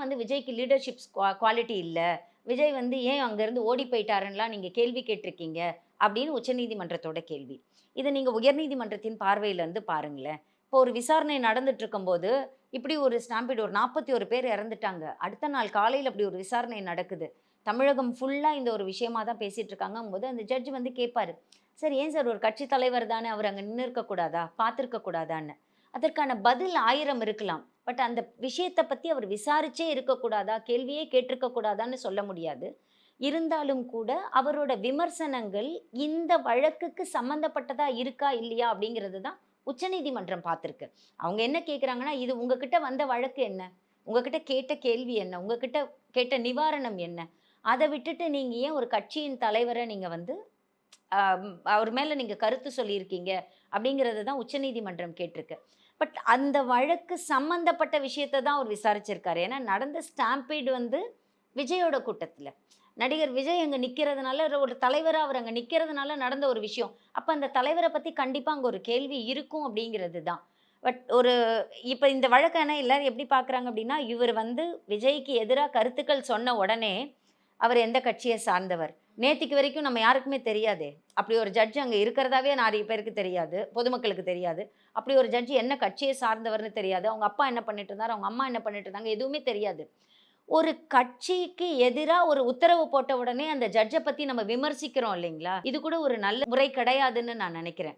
வந்து விஜய்க்கு leaderships quality இல்ல. விஜய் வந்து ஏன் அங்கருந்து ஓடி போயிட்டாருன்னுலாம் நீங்க கேள்வி கேட்டிருக்கீங்க அப்படின்னு உச்சநீதிமன்றத்தோட கேள்வி. இத நீங்க உயர்நீதிமன்றத்தின் பார்வையில இருந்து பாருங்களேன். இப்போ ஒரு விசாரணை நடந்துட்டு இருக்கும்போது, இப்படி ஒரு ஸ்டாம்பீட் ஒரு 41 பேர் இறந்துட்டாங்க. அடுத்த நாள் காலையில அப்படி ஒரு விசாரணை நடக்குது. தமிழகம் ஃபுல்லா இந்த ஒரு விஷயமா தான் பேசிட்டு இருக்காங்கங்கும்போது, அந்த ஜட்ஜ் வந்து கேட்பாரு. "சார் ஏன் சார் ஒரு கட்சி தலைவர் தானே, அவர் அங்க நின்னுருக்க கூடாதா? பார்த்துருக்க கூடாதான்னு?" அதற்கான பதில் 1000 இருக்கலாம். பட் அந்த விஷயத்த பத்தி அவர் விசாரிச்சே இருக்கக்கூடாதா? கேள்வியே கேட்டிருக்க கூடாதான்னு சொல்ல முடியாது. இருந்தாலும் கூட அவரோட விமர்சனங்கள் இந்த வழக்குக்கு சம்மந்தப்பட்டதா இருக்கா? இல்லையா? அப்படிங்கிறது தான் உச்சநீதிமன்றம் பார்த்திருக்கு. அவங்க என்ன கேட்குறாங்கன்னா, "இது உங்ககிட்ட வந்த வழக்கு என்ன? உங்ககிட்ட கேட்ட கேள்வி என்ன? உங்ககிட்ட கேட்ட நிவாரணம் என்ன? அத விட்டுட்டு நீங்க ஏன் ஒரு கட்சியின் தலைவர நீங்க வந்து அவர் மேல நீங்க கருத்து சொல்லியிருக்கீங்க அப்படிங்கிறது தான் உச்சநீதிமன்றம் கேட்டிருக்கு. பட் அந்த வழக்கு சம்மந்தப்பட்ட விஷயத்த தான் அவர் விசாரிச்சிருக்காரு. ஏன்னா நடந்த ஸ்டாம்பீட் வந்து விஜயோட கூட்டத்துல. நடிகர் விஜய் அங்க நிக்கிறதுனால, ஒரு தலைவரா அவர் அங்க நிக்கிறதுனால நடந்த ஒரு விஷயம். அப்ப அந்த தலைவர பத்தி கண்டிப்பா அங்க ஒரு கேள்வி இருக்கும் அப்படிங்கிறது தான். பட் இப்ப இந்த வழக்க ஆனா எல்லாரும் எப்படி பார்க்குறாங்க அப்படின்னா, இவர் வந்து விஜய்க்கு எதிரா கருத்துக்கள் சொன்ன உடனே, அவர் எந்த கட்சிய சார்ந்தவர்? நேத்திக்கு வரைக்கும் நம்ம யாருக்குமே தெரியாதே! அப்படி ஒரு ஜட்ஜ் அங்க இருக்கிறதாவே நெறைய பேருக்கு தெரியாது. பொதுமக்களுக்கு தெரியாது. அப்படி ஒரு ஜட்ஜ் என்ன கட்சிய சார்ந்தவர்ன்னு தெரியாது. அவங்க அப்பா என்ன பண்ணிட்டு இருந்தாரு? அவங்க அம்மா என்ன பண்ணிட்டு இருந்தாங்க? எதுவுமே தெரியாது. ஒரு கட்சிக்கு எதிரா ஒரு உத்தரவு போட்ட உடனே அந்த ஜட்ஜ பத்தி நம்ம விமர்சிக்கிறோம் இல்லைங்களா? இது கூட ஒரு நல்ல முறை கிடையாதுன்னு நான் நெனைக்கிறேன்.